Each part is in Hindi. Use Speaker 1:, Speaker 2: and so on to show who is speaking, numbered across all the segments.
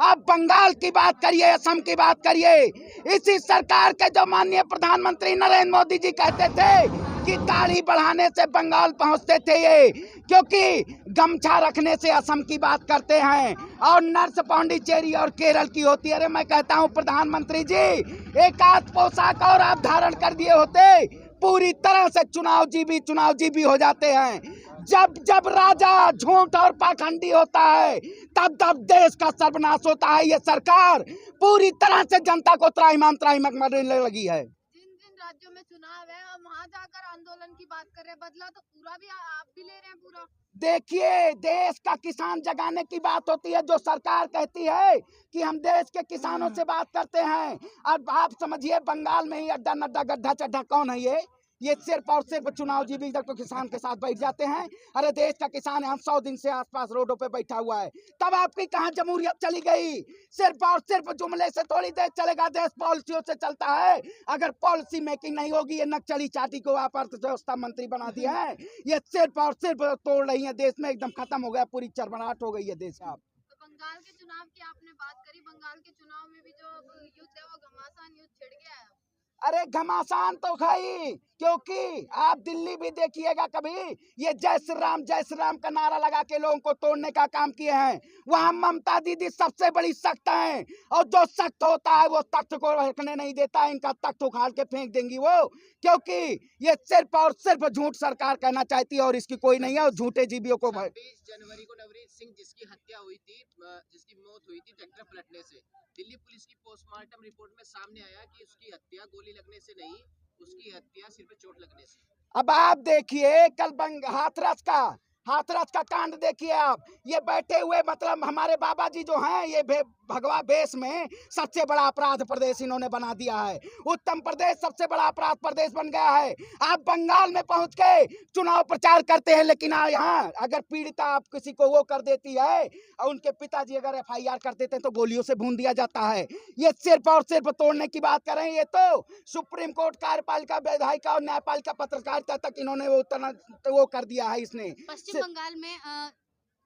Speaker 1: आप बंगाल की बात करिए, असम की बात करिए। इसी सरकार के जो माननीय प्रधानमंत्री नरेंद्र मोदी जी कहते थे कि दाढ़ी बढ़ाने से बंगाल पहुंचते थे ये, क्योंकि गमछा रखने से असम की बात करते हैं और नर्स पांडिचेरी और केरल की होती है। अरे मैं कहता हूं प्रधानमंत्री जी, एक आध पोशाक और आप धारण कर दिए होते, पूरी तरह से चुनाव जीबी हो जाते हैं। जब जब राजा झूठ और पाखंडी होता है तब तब देश का सर्वनाश होता है। ये सरकार पूरी तरह से जनता को त्राहिमाम करने लगी है।
Speaker 2: जिन जिन राज्यों में चुनाव है और वहां जाकर आंदोलन की बात कर रहे हैं, बदला तो पूरा भी आप भी ले रहे हैं पूरा।
Speaker 1: देखिए, देश का किसान जगाने की बात होती है। जो सरकार कहती है कि हम देश के किसानों से बात करते हैं, अब आप समझिए बंगाल में ही अड्डा नड्डा गड्ढा चड्ढा कौन है ये सिर्फ और सिर्फ चुनाव जीबी तक तो किसान के साथ बैठ जाते हैं। अरे देश का किसान यहाँ 100 दिन से आसपास रोडों पे बैठा हुआ है, तब आपकी कहाँ जमहूरियत चली गई? सिर्फ और सिर्फ जुमले से थोड़ी देश चलेगा, देश पॉलिसियों से चलता है। अगर पॉलिसी मेकिंग नहीं होगी, ये नक्सली चाटी को आप अर्थव्यवस्था मंत्री बना दिया है, ये सिर्फ और सिर्फ तोड़ रही है देश में, एकदम खत्म हो गया, पूरी चरमराहट हो गई है देश। आप
Speaker 2: तो बंगाल के चुनाव की आपने बात करी, बंगाल के चुनाव में भी जो युद्ध है वो घमासान युद्ध छिड़ गया है।
Speaker 1: अरे घमासान तो खाई, क्योंकि आप दिल्ली भी देखिएगा कभी, ये जय श्री राम का नारा लगा के लोगों को तोड़ने का काम किए हैं। वहां ममता दीदी सबसे बड़ी सख्त हैं, और जो सख्त होता है वो तख्त को रखने नहीं देता है। इनका तख्त उखाड़ के फेंक देंगी वो, क्योंकि ये सिर्फ और सिर्फ झूठ सरकार कहना चाहती है और इसकी कोई नहीं है। और झूठे जीवियों को
Speaker 3: 26 जनवरी को नवनीत सिंह जिसकी हत्या हुई थी, जिसकी मौत हुई थी ट्रैक्टर पलटने से, दिल्ली पुलिस की पोस्टमार्टम रिपोर्ट में सामने आया कि उसकी हत्या गोली लगने से नहीं, उसकी हत्या सिर्फ चोट लगने से।
Speaker 1: अब आप देखिए कल हाथरस का कांड देखिए आप। ये बैठे हुए मतलब हमारे बाबा जी जो हैं, ये भगवा बेस में सबसे बड़ा अपराध प्रदेश इन्होंने बना दिया है। उत्तर प्रदेश सबसे बड़ा अपराध प्रदेश बन गया है। आप बंगाल में पहुंच के चुनाव प्रचार करते हैं, लेकिन यहाँ अगर पीड़िता आप किसी को वो कर देती है और उनके पिताजी अगर FIR कर देते हैं तो गोलियों से भून दिया जाता है। ये सिर्फ और सिर्फ तोड़ने की बात कर रहे हैं। ये तो सुप्रीम कोर्ट, कार्यपालिका, विधायिका और न्यायपालिका, पत्रकारिता तक इन्होंने वो कर दिया है इसने।
Speaker 2: पश्चिम बंगाल में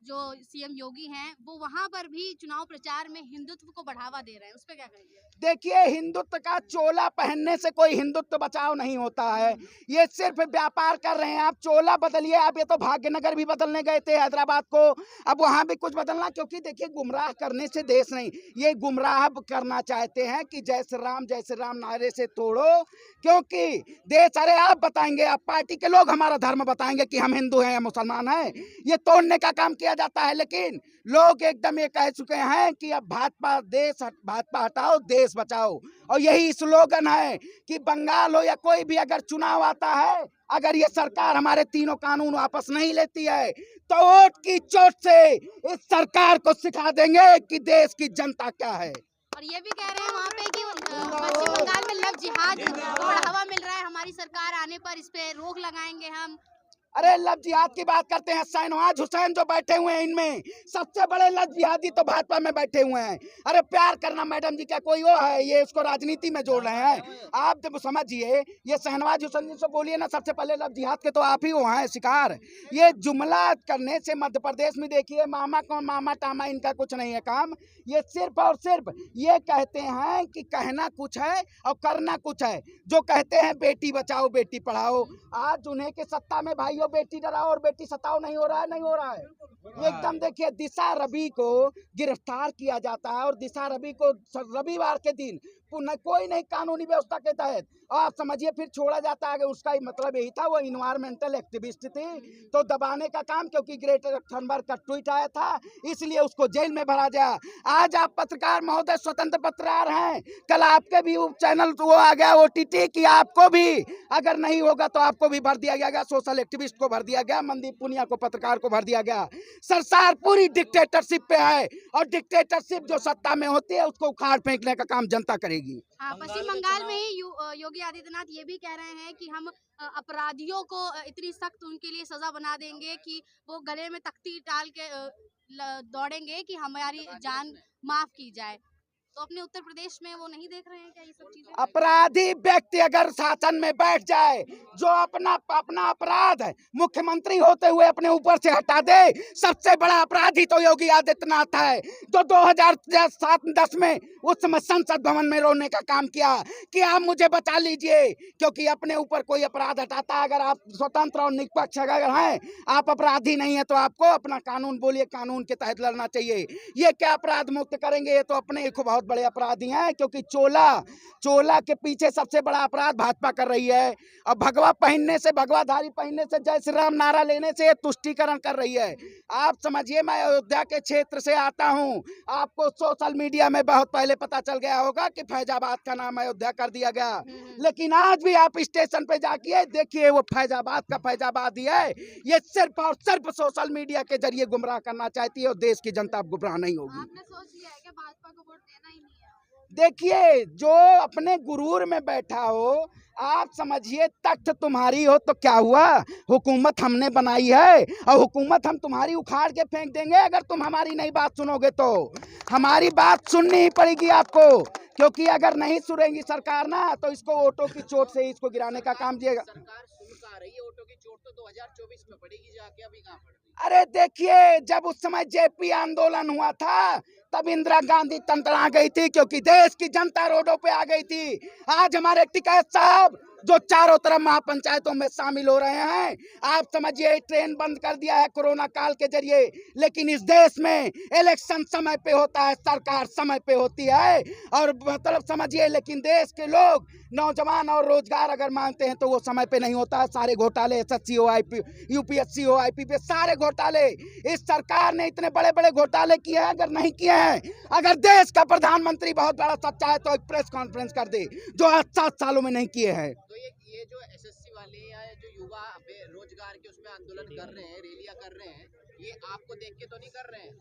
Speaker 2: जो CM योगी हैं वो वहां पर भी चुनाव प्रचार में हिंदुत्व को बढ़ावा दे रहे हैं, उस पर क्या कहेंगे?
Speaker 1: देखिए, हिंदुत्व का चोला पहनने से कोई हिंदुत्व बचाव नहीं होता है। ये सिर्फ व्यापार कर रहे हैं। आप चोला बदलिए, आप ये तो भाग्यनगर भी बदलने गए थे हैदराबाद को, अब वहां भी कुछ बदलना, क्योंकि देखिए गुमराह करने से देश नहीं, ये गुमराह करना चाहते हैं कि जय श्री राम नारे से तोड़ो, क्योंकि देश, अरे आप बताएंगे, आप पार्टी के लोग हमारा धर्म बताएंगे कि हम हिंदू हैं या मुसलमान हैं, ये तोड़ने का काम किया जाता है। लेकिन लोग एकदम ये कह चुके हैं कि अब भाजपा हटाओ देश बचाओ, और यही स्लोगन है कि बंगाल हो या कोई भी अगर चुनाव आता है, अगर ये सरकार हमारे तीनों कानून वापस नहीं लेती है तो वोट की चोट से इस सरकार को सिखा देंगे कि देश की जनता क्या है।
Speaker 2: और ये भी कह रहे हैं वहाँ पे कि पश्चिम बंगाल में लव जिहाद को बढ़ावा मिल रहा है, हमारी सरकार आने पर इस पे रोक लगाएंगे हम।
Speaker 1: अरे लव जिहाद की बात करते हैं, शहनवाज हुसैन जो बैठे हुए हैं, इनमें सबसे बड़े लव जिहादी तो भाजपा में बैठे हुए हैं। अरे प्यार करना मैडम जी क्या कोई वो है? ये उसको राजनीति में जोड़ रहे हैं। आप जब समझिए, ये शहनवाज हुसैन जी से बोलिए ना, सबसे पहले लव जिहाद के तो आप ही वो हैं शिकार। ये जुमला करने से मध्य प्रदेश में देखिए, मामा कौन मामा टामा, इनका कुछ नहीं है काम। ये सिर्फ और सिर्फ ये कहते हैं कि कहना कुछ है और करना कुछ है। जो कहते हैं बेटी बचाओ बेटी पढ़ाओ, आज उन्हें के सत्ता में भाई बेटी डराओ और बेटी सताओ नहीं हो रहा है। एकदम देखिए, दिशा रवि को गिरफ्तार किया जाता है, और दिशा रवि को रविवार के दिन कोई नहीं कानूनी व्यवस्था के तहत, और आप समझिए फिर छोड़ा जाता है। उसका ही मतलब यही था, वो इन्वायरमेंटल एक्टिविस्ट थी, तो दबाने का काम, क्योंकि ग्रेटर थनबर्ग का ट्वीट आया था, इसलिए उसको जेल में भरा गया। आज आप पत्रकार महोदय स्वतंत्र पत्रकार हैं, कल आपके भी चैनल वो आ गया OTT कि आपको भी अगर नहीं होगा तो आपको भी भर दिया गया, सोशल एक्टिविस्ट को भर दिया गया, मनदीप पुनिया को पत्रकार को भर दिया गया। सरकार पूरी डिक्टेटरशिप पे है, और डिक्टेटरशिप जो सत्ता में होती है उसको उखाड़ फेंकने का काम जनता करेगी।
Speaker 2: हाँ, पश्चिम बंगाल में ही योगी आदित्यनाथ ये भी कह रहे हैं कि हम अपराधियों को इतनी सख्त उनके लिए सजा बना देंगे कि वो गले में तख्ती डाल के दौड़ेंगे कि हमारी जान माफ की जाए। तो अपने उत्तर प्रदेश में वो नहीं देख रहे हैं क्या ये सब चीजें?
Speaker 1: अपराधी व्यक्ति अगर शासन में बैठ जाए, जो अपना अपराध है मुख्यमंत्री होते हुए अपने ऊपर से हटा दे, सबसे बड़ा अपराधी तो योगी आदित्यनाथ है, जो 2007-10 में उस समय संसद भवन में रोने का काम किया कि आप मुझे बचा लीजिए, क्योंकि अपने ऊपर कोई अपराध हटाता। अगर आप स्वतंत्र और निष्पक्ष अगर हैं, आप अपराधी नहीं है, तो आपको अपना कानून बोलिए, कानून के तहत लड़ना चाहिए। ये क्या अपराध मुक्त करेंगे? ये तो अपने एक बहुत बड़े अपराधी हैं, क्योंकि चोला के पीछे सबसे बड़ा अपराध भाजपा कर रही है। और भगवा पहनने से, भगवाधारी पहनने से, जय श्री राम नारा लेने से तुष्टीकरण कर रही है। आप समझिए, मैं अयोध्या के क्षेत्र से आता हूं, आपको सोशल मीडिया में बहुत पहले पता चल गया होगा कि फैजाबाद का नाम अयोध्या कर दिया गया, लेकिन आज भी आप स्टेशन पे जाके देखिए, वो फैजाबाद का फैजाबाद ही है। ये सिर्फ और सिर्फ सोशल मीडिया के जरिए गुमराह करना चाहती है, और देश की जनता अब गुमराह नहीं होगी।
Speaker 2: आपने सोच लिया है कि भाजपा को वोट देना ही नहीं है?
Speaker 1: देखिए, जो अपने गुरूर में बैठा हो, आप समझिए तख्त तुम्हारी हो तो क्या हुआ, हुकूमत हमने बनाई है, और हुकूमत हम तुम्हारी उखाड़ के फेंक देंगे अगर तुम हमारी नहीं बात सुनोगे। तो हमारी बात सुननी ही पड़ेगी आपको, क्योंकि अगर नहीं सुनेगी सरकार ना, तो इसको वोटों की चोट से इसको गिराने का काम दिएगा।
Speaker 3: सरकार सुन कहाँ रही है? ऑटो की चोट तो 2024 में पड़ेगी जाके, अभी कहाँ पड़ रही है?
Speaker 1: अरे देखिए, जब उस समय जेपी आंदोलन हुआ था, तब इंदिरा गांधी तंत्रा गई थी, क्योंकि देश की जनता रोडों पे आ गई थी। आज हमारे टिकैत साहब जो चारों तरफ महापंचायतों में शामिल हो रहे हैं, आप समझिए ट्रेन बंद कर दिया है कोरोना काल के जरिए, लेकिन इस देश में इलेक्शन समय पे होता है, सरकार समय पे होती है, और मतलब समझिए, लेकिन देश के लोग नौजवान और रोजगार अगर मांगते हैं तो वो समय पे नहीं होता है। सारे घोटाले, SSC हो, यूपीएससी हो, IPPS, सारे घोटाले, इस सरकार ने इतने बड़े बड़े घोटाले किए हैं। अगर नहीं किए हैं, अगर देश का प्रधानमंत्री बहुत बड़ा सच्चा है तो एक प्रेस कॉन्फ्रेंस कर दे, जो आज 7 सालों में नहीं किए हैं।
Speaker 3: तो ये जो SSC वाले या जो युवा रोजगार के उसमें आंदोलन कर रहे हैं, रैलियां कर रहे हैं, ये आपको देख के तो नहीं कर रहे हैं?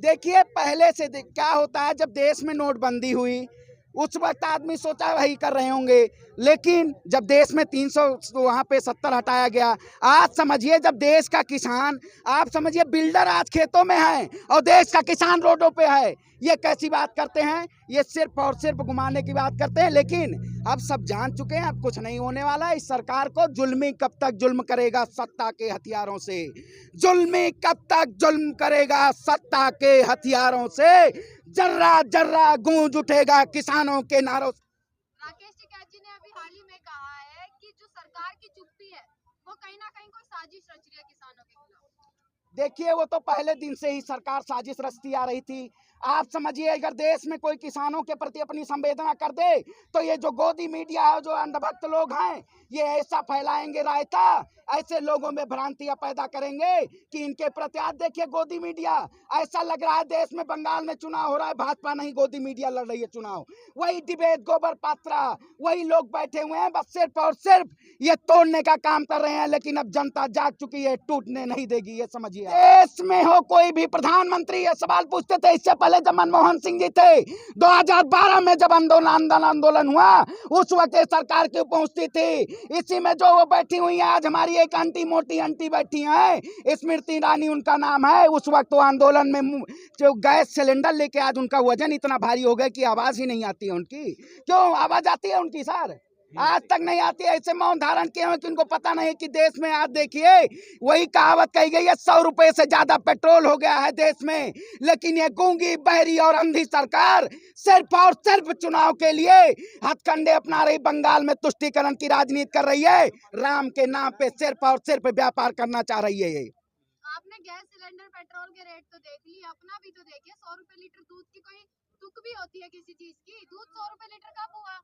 Speaker 1: देखिए, पहले से क्या होता है, जब देश में नोटबंदी हुई उस वक्त आदमी सोचा वही कर रहे होंगे, लेकिन जब देश में 300 वहाँ पे 70 हटाया गया, आज समझिए जब देश का किसान, आप समझिए बिल्डर आज खेतों में है और देश का किसान रोडों पे है, ये कैसी बात करते हैं? ये सिर्फ और सिर्फ घुमाने की बात करते हैं। लेकिन अब सब जान चुके हैं, अब कुछ नहीं होने वाला है। इस सरकार को जुल्मी कब तक जुल्म करेगा सत्ता के हथियारों से, जुल्मी कब तक जुल्म करेगा सत्ता के हथियारों से, जर्रा जर्रा गूंज उठेगा किसानों के नारों से।
Speaker 2: राकेश टिकैत जी ने अभी हाल ही में कहा है कि जो सरकार की चुप्पी है वो कहीं ना कहीं कोई साजिश रच रही है किसानों के खिलाफ।
Speaker 1: देखिए, वो तो पहले दिन से ही सरकार साजिश रचती आ रही थी। आप समझिए, अगर देश में कोई किसानों के प्रति अपनी संवेदना कर दे, तो ये जो गोदी मीडिया है, जो अंधभक्त लोग हैं, ये ऐसा फैलाएंगे रायता, ऐसे लोगों में भ्रांतियां पैदा करेंगे कि इनके प्रति। आज देखिए, गोदी मीडिया, ऐसा लग रहा है देश में बंगाल में चुनाव हो रहा है, भाजपा नहीं गोदी मीडिया लड़ रही है चुनाव। वही डिबेट, गोबर पात्रा, वही लोग बैठे हुए हैं, बस सिर्फ और सिर्फ ये तोड़ने का काम कर रहे हैं। लेकिन अब जनता जाग चुकी है, टूटने नहीं देगी, ये समझिए। देश में हो कोई भी प्रधानमंत्री, ये सवाल पूछते थे इससे पहले जब मनमोहन सिंह जी थे, 2012 में जब आंदोलन हुआ, उस वक्त सरकार क्यों पहुंचती थी? इसी में जो वो बैठी हुई है, आज हमारी एक आंटी, मोटी आंटी बैठी हैं, स्मृति ईरानी उनका नाम है। उस वक्त वो आंदोलन में जो गैस सिलेंडर लेके, आज उनका वजन इतना भारी हो गया कि आवाज ही नहीं आती है उनकी। क्यों आवाज आती है उनकी सर? आज तक नहीं आती है। ऐसे मौन धारण किए हैं कि उनको पता नहीं कि देश में, आज देखिए वही कहावत कही गई है, 100 रुपए से ज्यादा पेट्रोल हो गया है देश में, लेकिन ये गूंगी, बहरी और अंधी सरकार सिर्फ और सिर्फ चुनाव के लिए हथकंडे अपना रही, बंगाल में तुष्टीकरण की राजनीति कर रही है, राम के नाम पे सिर्फ और सिर्फ व्यापार करना चाह रही है।
Speaker 2: आपने गैस सिलेंडर, पेट्रोल के रेट तो देख लिए, अपना भी तो देखिए। 100 रुपए लीटर दूध की कोई तुक भी होती है किसी चीज की? दूध 100 रुपए लीटर कब हुआ?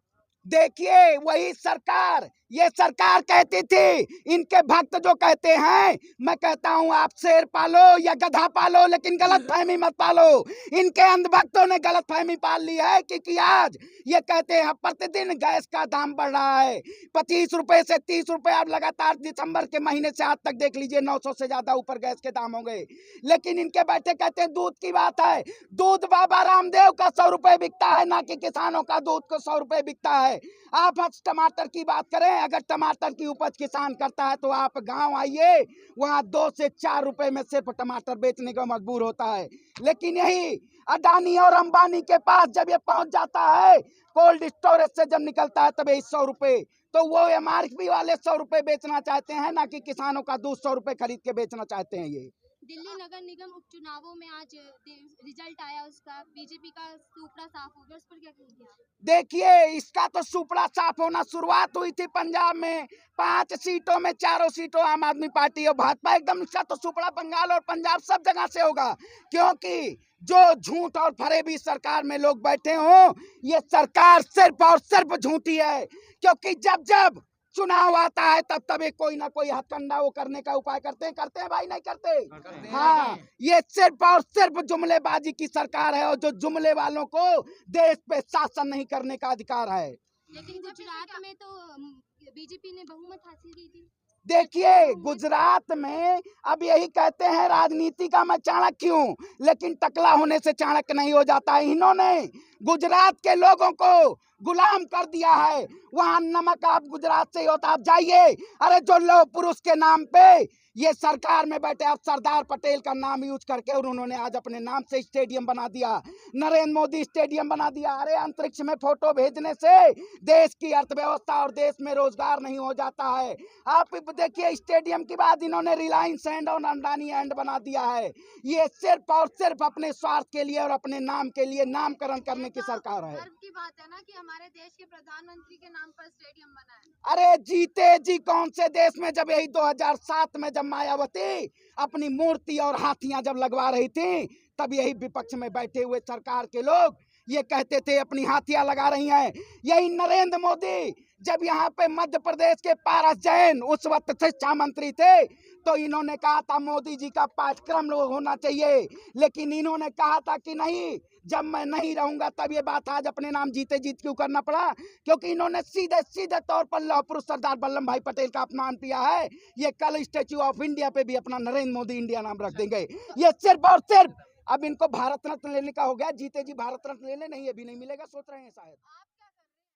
Speaker 1: देखिए, वही सरकार, ये सरकार कहती थी, इनके भक्त जो कहते हैं, मैं कहता हूं आप शेर पालो या गधा पालो, लेकिन गलत फहमी मत पालो। इनके अंधभक्तों ने गलत फहमी पाल ली है कि आज ये कहते हैं प्रतिदिन गैस का दाम बढ़ रहा है, 25 रुपए से 30 रुपए। आप लगातार दिसंबर के महीने से आज तक देख लीजिए, 900 से ज्यादा ऊपर गैस के दाम हो गए। लेकिन इनके बैठे कहते हैं दूध की बात है, दूध बाबा रामदेव का 100 रुपए बिकता है, ना कि किसानों का दूध को 100 रुपए बिकता है। आप आज टमाटर की बात करें, अगर टमाटर की उपज किसान करता है तो आप गांव आइए, वहां 2 से 4 रुपए में सिर्फ टमाटर बेचने को मजबूर होता है। लेकिन यही अडानी और अंबानी के पास जब ये पहुंच जाता है, कोल्ड स्टोरेज से जब निकलता है तब 100 रुपए, तो वो एमआरपी वाले 100 रुपए बेचना चाहते हैं, ना कि किसानों का दूध 100 रुपए खरीद के बेचना चाहते हैं। ये
Speaker 2: दिल्ली नगर निगम उपचुनावों में आज रिजल्ट आया उसका, बीजेपी का सुपड़ा साफ हो गया, उस पर क्या कहेंगे आप?
Speaker 1: देखिए, इसका तो सुपड़ा साफ होना शुरुआत हुई थी पंजाब में, 5 सीटों में 4 सीटों आम आदमी पार्टी और भाजपा, एकदम इसका तो सुपड़ा बंगाल और पंजाब सब जगह से होगा, क्योंकि जो झूठ और फरेबी सरकार में लोग बैठे हों, ये सरकार सिर्फ और सिर्फ झूठी है, क्योंकि जब जब चुनाव आता है तब तब एक कोई ना कोई हथकंडा वो करने का उपाय करते हैं भाई, नहीं करते? हाँ, ये सिर्फ और सिर्फ जुमलेबाजी की सरकार है, और जो जुमले वालों को देश पे शासन नहीं करने का अधिकार है।
Speaker 2: लेकिन गुजरात में तो बीजेपी ने बहुमत हासिल की थी।
Speaker 1: देखिए, गुजरात में अब यही कहते हैं राजनीति का मैं चाणक्य हूँ, लेकिन टकला होने से चाणक्य नहीं हो जाता। इन्होंने गुजरात के लोगों को गुलाम कर दिया है। वहाँ नमक आप गुजरात से ही होता, आप जाइए, अरे जो लौह पुरुष के नाम पे ये सरकार में बैठे, आप सरदार पटेल का नाम यूज करके और उन्होंने आज अपने नाम से स्टेडियम बना दिया, नरेंद्र मोदी स्टेडियम बना दिया। अरे अंतरिक्ष में फोटो भेजने से देश की अर्थव्यवस्था और देश में रोजगार नहीं हो जाता है। आप देखिए, स्टेडियम के बाद इन्होंने रिलायंस एंड और अंडानी एंड बना दिया है। ये सिर्फ और सिर्फ अपने स्वार्थ के लिए और अपने नाम के लिए नामकरण करने की सरकार है।
Speaker 2: गर्व की बात है ना कि हमारे देश के प्रधानमंत्री के नाम पर स्टेडियम बना है।
Speaker 1: अरे जीते जी कौन से देश में, जब यही 2007 में जब मायावती अपनी मूर्ति और हाथियां जब लगवा रही थी, तब यही विपक्ष में बैठे हुए सरकार के लोग ये कहते थे अपनी हाथियां लगा रही हैं। यही नरेंद्र मोदी जब यहाँ पे मध्य प्रदेश के पारस जैन उस वक्त शिक्षा मंत्री थे, तो इन्होंने कहा था मोदी जी का पाठ्यक्रम होना चाहिए, लेकिन इन्होंने कहा था कि नहीं, जब मैं नहीं रहूंगा तब ये बात आज अपने नाम जीते जीत क्यों करना पड़ा, क्योंकि इन्होंने सीधे सीधे तौर पर लौह पुरुष सरदार वल्लभ भाई पटेल का अपमान किया है। ये कल स्टैच्यू ऑफ इंडिया पे भी अपना नरेंद्र मोदी इंडिया नाम रख देंगे। ये सिर्फ और सिर्फ अब इनको भारत रत्न लेने का हो गया, जीते जी भारत रत्न ले ले, नहीं ये भी नहीं मिलेगा, सोच रहे हैं शायद।